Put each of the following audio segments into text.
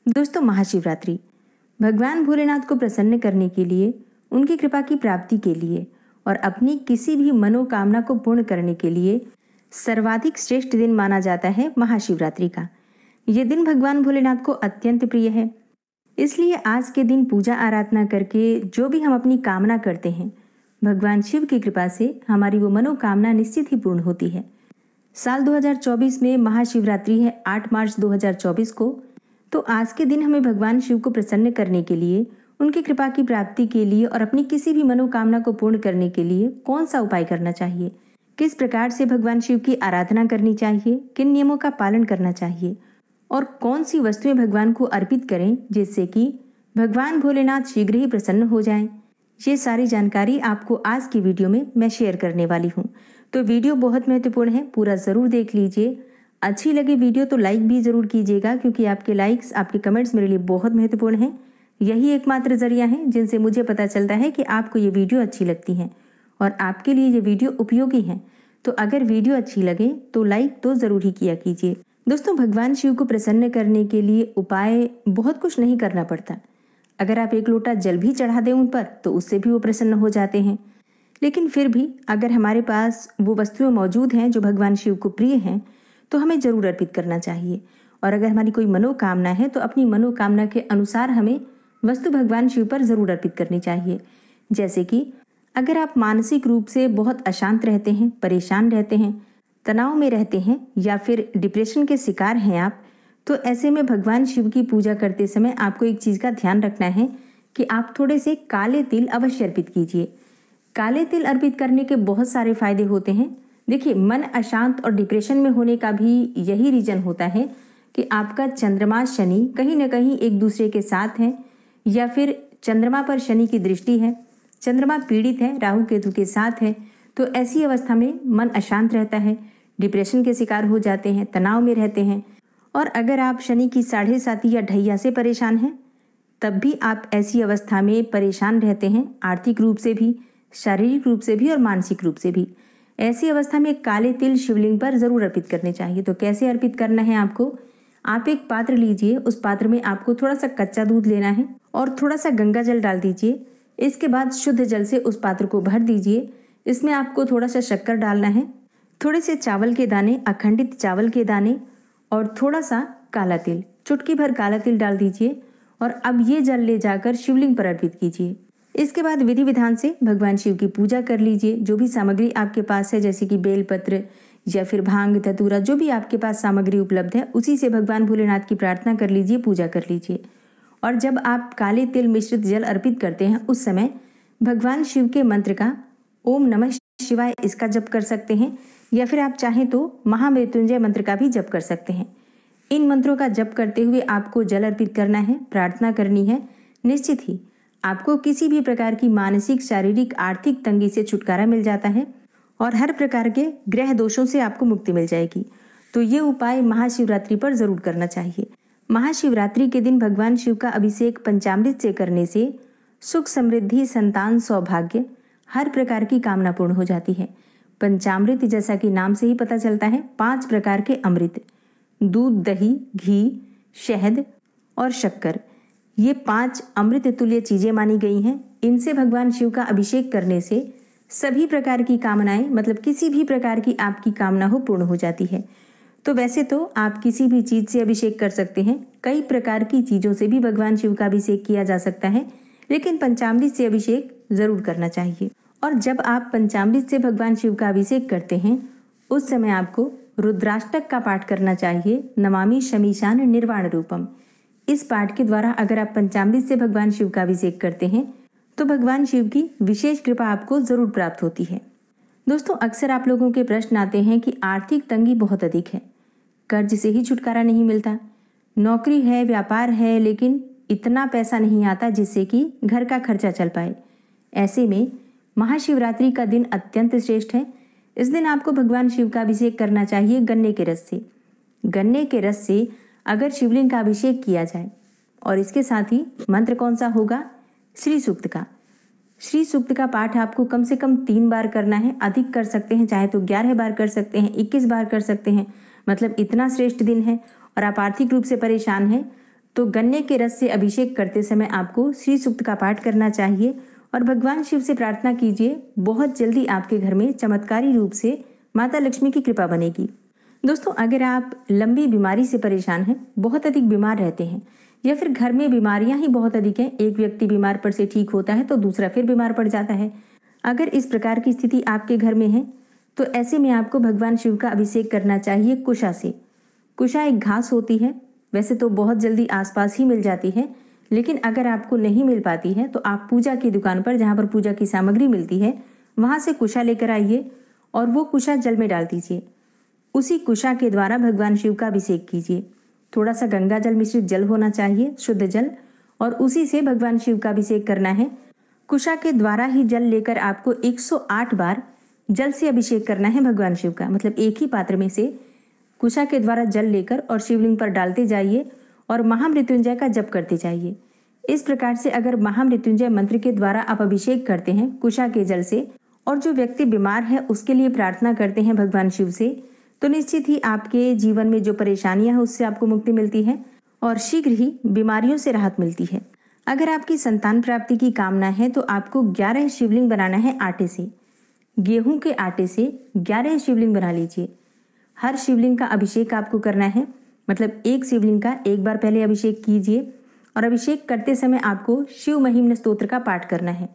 दोस्तों, महाशिवरात्रि भगवान भोलेनाथ को प्रसन्न करने के लिए, उनकी कृपा की प्राप्ति के लिए और अपनी किसी भी मनोकामना को पूर्ण करने के लिए सर्वाधिक श्रेष्ठ दिन माना जाता है महाशिवरात्रि का। ये दिन भगवान भोलेनाथ को अत्यंत प्रिय है। इसलिए आज के दिन पूजा आराधना करके जो भी हम अपनी कामना करते हैं, भगवान शिव की कृपा से हमारी वो मनोकामना निश्चित ही पूर्ण होती है। साल 2024 में महाशिवरात्रि है 8 मार्च 2024 को। तो आज के दिन हमें भगवान शिव को प्रसन्न करने के लिए, उनकी कृपा की प्राप्ति के लिए और अपनी किसी भी मनोकामना को पूर्ण करने के लिए कौन सा उपाय करना चाहिए, किस प्रकार से भगवान शिव की आराधना करनी चाहिए, किन नियमों का पालन करना चाहिए और कौन सी वस्तुएं भगवान को अर्पित करें जिससे कि भगवान भोलेनाथ शीघ्र ही प्रसन्न हो जाएं। ये सारी जानकारी आपको आज की वीडियो में मैं शेयर करने वाली हूँ। तो वीडियो बहुत महत्वपूर्ण है, पूरा ज़रूर देख लीजिए। अच्छी लगी वीडियो तो लाइक भी ज़रूर कीजिएगा, क्योंकि आपके लाइक्स, आपके कमेंट्स मेरे लिए बहुत महत्वपूर्ण हैं। यही एकमात्र जरिया है जिनसे मुझे पता चलता है कि आपको ये वीडियो अच्छी लगती है और आपके लिए ये वीडियो उपयोगी है। तो अगर वीडियो अच्छी लगे तो लाइक तो ज़रूर ही किया कीजिए। दोस्तों, भगवान शिव को प्रसन्न करने के लिए उपाय बहुत कुछ नहीं करना पड़ता। अगर आप 1 लोटा जल भी चढ़ा दें उन पर तो उससे भी वो प्रसन्न हो जाते हैं। लेकिन फिर भी अगर हमारे पास वो वस्तुएं मौजूद हैं जो भगवान शिव को प्रिय हैं, तो हमें जरूर अर्पित करना चाहिए। और अगर हमारी कोई मनोकामना है तो अपनी मनोकामना के अनुसार हमें वस्तु भगवान शिव पर जरूर अर्पित करनी चाहिए। जैसे कि अगर आप मानसिक रूप से बहुत अशांत रहते हैं, परेशान रहते हैं, तनाव में रहते हैं या फिर डिप्रेशन के शिकार हैं आप, तो ऐसे में भगवान शिव की पूजा करते समय आपको एक चीज़ का ध्यान रखना है कि आप थोड़े से काले तिल अवश्य अर्पित कीजिए। काले तिल अर्पित करने के बहुत सारे फायदे होते हैं। देखिए, मन अशांत और डिप्रेशन में होने का भी यही रीजन होता है कि आपका चंद्रमा शनि कहीं ना कहीं एक दूसरे के साथ है, या फिर चंद्रमा पर शनि की दृष्टि है, चंद्रमा पीड़ित है, राहु केतु के साथ है। तो ऐसी अवस्था में मन अशांत रहता है, डिप्रेशन के शिकार हो जाते हैं, तनाव में रहते हैं। और अगर आप शनि की 7.5 या ढैया से परेशान हैं, तब भी आप ऐसी अवस्था में परेशान रहते हैं, आर्थिक रूप से भी, शारीरिक रूप से भी और मानसिक रूप से भी। ऐसी अवस्था में काले तिल शिवलिंग पर जरूर अर्पित करने चाहिए। तो कैसे अर्पित करना है आपको? आप एक पात्र लीजिए, उस पात्र में आपको थोड़ा सा कच्चा दूध लेना है और थोड़ा सा गंगा जल डाल दीजिए। इसके बाद शुद्ध जल से उस पात्र को भर दीजिए। इसमें आपको थोड़ा सा शक्कर डालना है, थोड़े से चावल के दाने, अखंडित चावल के दाने और थोड़ा सा काला तिल, चुटकी भर काला तिल डाल दीजिए। और अब ये जल ले जाकर शिवलिंग पर अर्पित कीजिए। इसके बाद विधि विधान से भगवान शिव की पूजा कर लीजिए। जो भी सामग्री आपके पास है, जैसे कि बेलपत्र या फिर भांग, धतूरा, जो भी आपके पास सामग्री उपलब्ध है, उसी से भगवान भोलेनाथ की प्रार्थना कर लीजिए, पूजा कर लीजिए। और जब आप काले तिल मिश्रित जल अर्पित करते हैं, उस समय भगवान शिव के मंत्र का ओम नमः शिवाय इसका जप कर सकते हैं, या फिर आप चाहें तो महामृत्युंजय मंत्र का भी जप कर सकते हैं। इन मंत्रों का जप करते हुए आपको जल अर्पित करना है, प्रार्थना करनी है। निश्चित ही आपको किसी भी प्रकार की मानसिक, शारीरिक, आर्थिक तंगी से छुटकारा मिल जाता है और हर प्रकार के ग्रह दोषों से आपको मुक्ति मिल जाएगी। तो ये उपाय महाशिवरात्रि पर जरूर करना चाहिए। महाशिवरात्रि के दिन भगवान शिव का अभिषेक पंचामृत से करने से सुख, समृद्धि, संतान, सौभाग्य, हर प्रकार की कामना पूर्ण हो जाती है। पंचामृत, जैसा कि नाम से ही पता चलता है, 5 प्रकार के अमृत, दूध, दही, घी, शहद और शक्कर, ये 5 अमृत तुल्य चीजें मानी गई हैं। इनसे भगवान शिव का अभिषेक करने से सभी प्रकार की कामनाएं, मतलब किसी भी प्रकार की आपकी कामना हो, पूर्ण हो जाती है। तो वैसे तो आप किसी भी चीज से अभिषेक कर सकते हैं, कई प्रकार की चीजों से भी भगवान शिव का अभिषेक किया जा सकता है, लेकिन पंचामृत से अभिषेक जरूर करना चाहिए। और जब आप पंचामृत से भगवान शिव का अभिषेक करते हैं, उस समय आपको रुद्राष्टक का पाठ करना चाहिए, नमामि शमीशान निर्वाण रूपम। इस पाठ के द्वारा अगर आप पंचामृत से भगवान शिव का अभिषेक करते हैं तो भगवान शिव की विशेष कृपा आपको जरूर प्राप्त होती है। दोस्तों, अक्सर आप लोगों के प्रश्न आते हैं कि आर्थिक तंगी बहुत अधिक है, कर्ज से ही छुटकारा नहीं मिलता, नौकरी है, व्यापार है, लेकिन इतना पैसा नहीं आता जिससे कि घर का खर्चा चल पाए। ऐसे में महाशिवरात्रि का दिन अत्यंत श्रेष्ठ है। इस दिन आपको भगवान शिव का अभिषेक करना चाहिए गन्ने के रस से। गन्ने के रस से अगर शिवलिंग का अभिषेक किया जाए, और इसके साथ ही मंत्र कौन सा होगा? श्री सूक्त का। श्री सूक्त का पाठ आपको कम से कम 3 बार करना है। अधिक कर सकते हैं, चाहे तो 11 बार कर सकते हैं, 21 बार कर सकते हैं। मतलब इतना श्रेष्ठ दिन है और आप आर्थिक रूप से परेशान हैं तो गन्ने के रस से अभिषेक करते समय आपको श्री सूक्त का पाठ करना चाहिए और भगवान शिव से प्रार्थना कीजिए। बहुत जल्दी आपके घर में चमत्कारी रूप से माता लक्ष्मी की कृपा बनेगी। दोस्तों, अगर आप लंबी बीमारी से परेशान हैं, बहुत अधिक बीमार रहते हैं या फिर घर में बीमारियां ही बहुत अधिक हैं, एक व्यक्ति बीमार पड़ से ठीक होता है तो दूसरा फिर बीमार पड़ जाता है, अगर इस प्रकार की स्थिति आपके घर में है तो ऐसे में आपको भगवान शिव का अभिषेक करना चाहिए कुशा से। कुशा एक घास होती है, वैसे तो बहुत जल्दी आसपास ही मिल जाती है, लेकिन अगर आपको नहीं मिल पाती है तो आप पूजा की दुकान पर, जहाँ पर पूजा की सामग्री मिलती है, वहाँ से कुशा लेकर आइए और वो कुशा जल में डाल दीजिए। उसी कुशा के द्वारा भगवान शिव का अभिषेक कीजिए। थोड़ा सा गंगा जल मिश्रित जल होना चाहिए, शुद्ध जल, और उसी से भगवान शिव का अभिषेक करना है। कुशा के द्वारा ही जल लेकर आपको 108 बार जल से अभिषेक करना है भगवान शिव का। मतलब एक ही पात्र में से कुशा के द्वारा जल लेकर और शिवलिंग पर डालते जाइए और महामृत्युंजय का जप करते जाइए। इस प्रकार से अगर महामृत्युंजय मंत्र के द्वारा आप अभिषेक करते हैं कुशा के जल से और जो व्यक्ति बीमार है उसके लिए प्रार्थना करते हैं भगवान शिव से, तो निश्चित ही आपके जीवन में जो परेशानियां हैं उससे आपको मुक्ति मिलती है और शीघ्र ही बीमारियों से राहत मिलती है। अगर आपकी संतान प्राप्ति की कामना है तो आपको 11 शिवलिंग बनाना है आटे से। गेहूं के आटे से 11 शिवलिंग बना लीजिए। हर शिवलिंग का अभिषेक आपको करना है, मतलब एक शिवलिंग का एक बार पहले अभिषेक कीजिए और अभिषेक करते समय आपको शिव महिम्न स्तोत्र का पाठ करना है।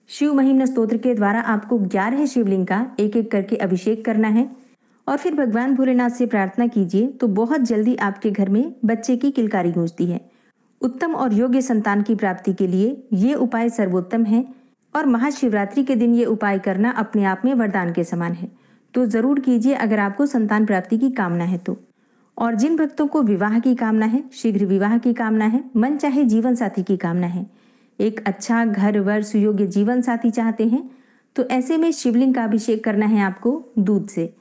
शिव महिम्न स्तोत्र के द्वारा आपको 11 शिवलिंग का एक एक करके अभिषेक करना है और फिर भगवान भोलेनाथ से प्रार्थना कीजिए तो बहुत जल्दी आपके घर में बच्चे की किलकारी गूंजती है। उत्तम और योग्य संतान की प्राप्ति के लिए ये उपाय सर्वोत्तम है और महाशिवरात्रि के दिन ये उपाय करना अपने आप में वरदान के समान है। तो जरूर कीजिए अगर आपको संतान प्राप्ति की कामना है तो। और जिन भक्तों को विवाह की कामना है, शीघ्र विवाह की कामना है, मन चाहे जीवन साथी की कामना है, एक अच्छा घर वर सुयोग्य जीवन साथी चाहते हैं, तो ऐसे में शिवलिंग का अभिषेक करना है आपको दूध से।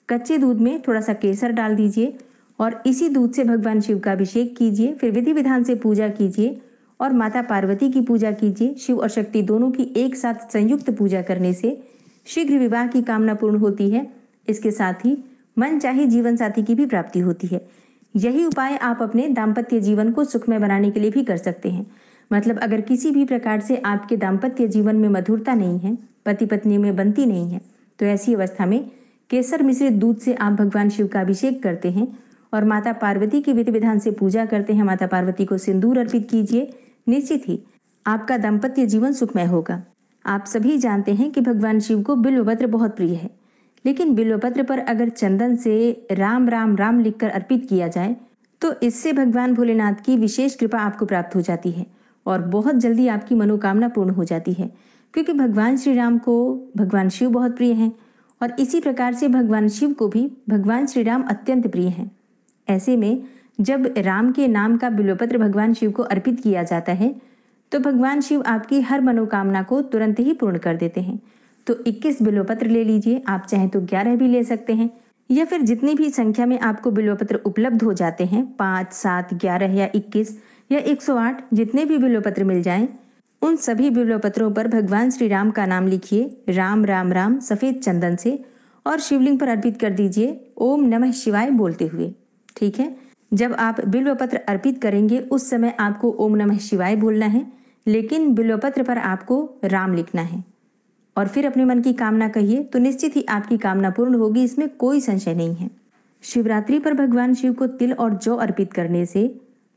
कच्चे दूध में थोड़ा सा केसर डाल दीजिए और इसी दूध से भगवान शिव का अभिषेक कीजिए। फिर विधि विधान से पूजा कीजिए और माता पार्वती की पूजा कीजिए। शिव और शक्ति दोनों की एक साथ संयुक्त पूजा करने से शीघ्र विवाह की कामना पूर्ण होती है। इसके साथ ही मन चाहे जीवन साथी की भी प्राप्ति होती है। यही उपाय आप अपने दाम्पत्य जीवन को सुखमय बनाने के लिए भी कर सकते हैं। मतलब अगर किसी भी प्रकार से आपके दाम्पत्य जीवन में मधुरता नहीं है, पति पत्नी में बनती नहीं है, तो ऐसी अवस्था में केसर मिश्रित दूध से आप भगवान शिव का अभिषेक करते हैं और माता पार्वती की विधि विधान से पूजा करते हैं। माता पार्वती को सिंदूर अर्पित कीजिए, निश्चित ही आपका दाम्पत्य जीवन सुखमय होगा। आप सभी जानते हैं कि भगवान शिव को बिल्वपत्र बहुत प्रिय है, लेकिन बिल्वपत्र पर अगर चंदन से राम राम राम लिखकर अर्पित किया जाए तो इससे भगवान भोलेनाथ की विशेष कृपा आपको प्राप्त हो जाती है और बहुत जल्दी आपकी मनोकामना पूर्ण हो जाती है, क्योंकि भगवान श्री राम को भगवान शिव बहुत प्रिय हैं और इसी प्रकार से भगवान शिव को भी भगवान श्री राम अत्यंत प्रिय हैं। ऐसे में जब राम के नाम का बिल्वपत्र भगवान शिव को अर्पित किया जाता है तो भगवान शिव आपकी हर मनोकामना को तुरंत ही पूर्ण कर देते हैं। तो 21 बिल्वपत्र ले लीजिए, आप चाहें तो 11 भी ले सकते हैं या फिर जितनी भी संख्या में आपको बिल्वपत्र उपलब्ध हो जाते हैं, 5, 7, 11 या 21 या 108, जितने भी बिल्वपत्र मिल जाएं, उन सभी बिल्वपत्रों पर भगवान श्री राम का नाम लिखिए, राम राम राम, सफ़ेद चंदन से, और शिवलिंग पर अर्पित कर दीजिए ओम नमः शिवाय बोलते हुए। ठीक है, जब आप बिल्वपत्र अर्पित करेंगे उस समय आपको ओम नमः शिवाय बोलना है, लेकिन बिल्वपत्र पर आपको राम लिखना है और फिर अपने मन की कामना कहिए, तो निश्चित ही आपकी कामना पूर्ण होगी, इसमें कोई संशय नहीं है। शिवरात्रि पर भगवान शिव को तिल और जौ अर्पित करने से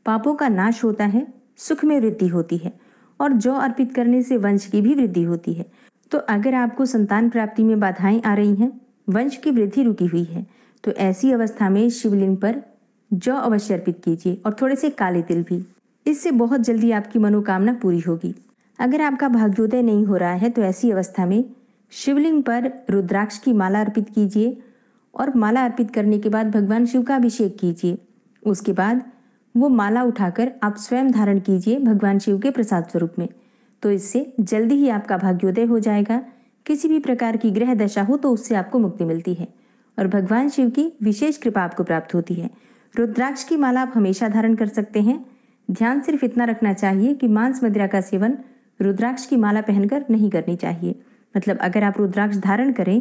पापों का नाश होता है, सुख में वृद्धि होती है और जौ अर्पित करने से वंश की भी वृद्धि होती है। तो अगर आपको संतान प्राप्ति में बाधाएं आ रही हैं, वंश की वृद्धि रुकी हुई है, तो ऐसी अवस्था में शिवलिंग पर जौ अवश्य अर्पित कीजिए और थोड़े से काले तिल भी। इससे बहुत जल्दी आपकी मनोकामना पूरी होगी। अगर आपका भाग्योदय नहीं हो रहा है तो ऐसी अवस्था में शिवलिंग पर रुद्राक्ष की माला अर्पित कीजिए और माला अर्पित करने के बाद भगवान शिव का अभिषेक कीजिए। उसके बाद वो माला उठाकर आप स्वयं धारण कीजिए भगवान शिव के प्रसाद स्वरूप में। तो इससे जल्दी ही आपका भाग्योदय हो जाएगा। किसी भी प्रकार की ग्रह दशा हो तो उससे आपको मुक्ति मिलती है और भगवान शिव की विशेष कृपा आपको प्राप्त होती है। रुद्राक्ष की माला आप हमेशा धारण कर सकते हैं। ध्यान सिर्फ इतना रखना चाहिए कि मांस मदिरा का सेवन रुद्राक्ष की माला पहनकर नहीं करनी चाहिए। मतलब अगर आप रुद्राक्ष धारण करें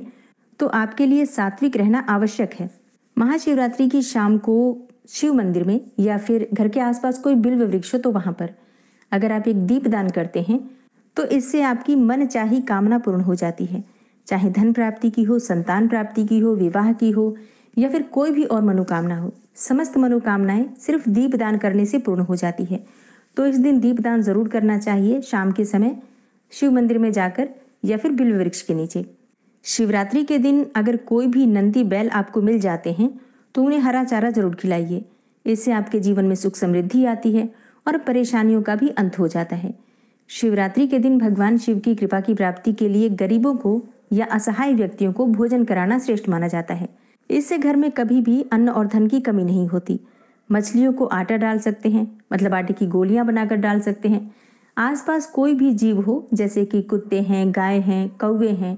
तो आपके लिए सात्विक रहना आवश्यक है। महाशिवरात्रि की शाम को शिव मंदिर में या फिर घर के आसपास कोई बिल्व वृक्ष हो तो वहाँ पर अगर आप एक दीप दान करते हैं तो इससे आपकी मन चाही कामना पूर्ण हो जाती है। चाहे धन प्राप्ति की हो, संतान प्राप्ति की हो, विवाह की हो या फिर कोई भी और मनोकामना हो, समस्त मनोकामनाएं सिर्फ दीप दान करने से पूर्ण हो जाती है। तो इस दिन दीप दान जरूर करना चाहिए शाम के समय शिव मंदिर में जाकर या फिर बिल्व वृक्ष के नीचे। शिवरात्रि के दिन अगर कोई भी नंदी बैल आपको मिल जाते हैं तो उन्हें हरा चारा जरूर खिलाइए। इससे आपके जीवन में सुख समृद्धि आती है और परेशानियों का भी अंत हो जाता है। शिवरात्रि के दिन भगवान शिव की कृपा की प्राप्ति के लिए गरीबों को या असहाय व्यक्तियों को भोजन कराना श्रेष्ठ माना जाता है। इससे घर में कभी भी अन्न और धन की कमी नहीं होती। मछलियों को आटा डाल सकते हैं, मतलब आटे की गोलियां बनाकर डाल सकते हैं। आसपास कोई भी जीव हो, जैसे कि कुत्ते हैं, गाय हैं, कौवे हैं,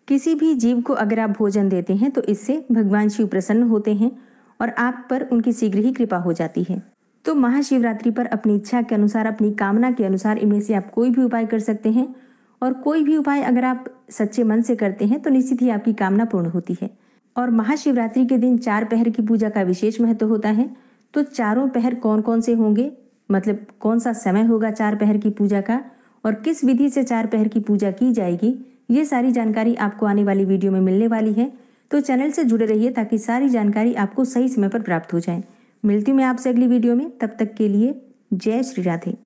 किसी भी जीव को अगर आप भोजन देते हैं तो इससे भगवान शिव प्रसन्न होते हैं और आप पर उनकी शीघ्र ही कृपा हो जाती है। तो महाशिवरात्रि पर अपनी इच्छा के अनुसार, अपनी कामना के अनुसार इनमें से आप कोई भी उपाय कर सकते हैं और कोई भी उपाय अगर आप सच्चे मन से करते हैं तो निश्चित ही आपकी कामना पूर्ण होती है। और महाशिवरात्रि के दिन 4 पहर की पूजा का विशेष महत्व होता है। तो चारों पहर कौन कौन से होंगे, मतलब कौन सा समय होगा 4 पहर की पूजा का और किस विधि से 4 पहर की पूजा की जाएगी, ये सारी जानकारी आपको आने वाली वीडियो में मिलने वाली है। तो चैनल से जुड़े रहिए ताकि सारी जानकारी आपको सही समय पर प्राप्त हो जाए। मिलती हूँ मैं आपसे अगली वीडियो में, तब तक के लिए जय श्री राधे।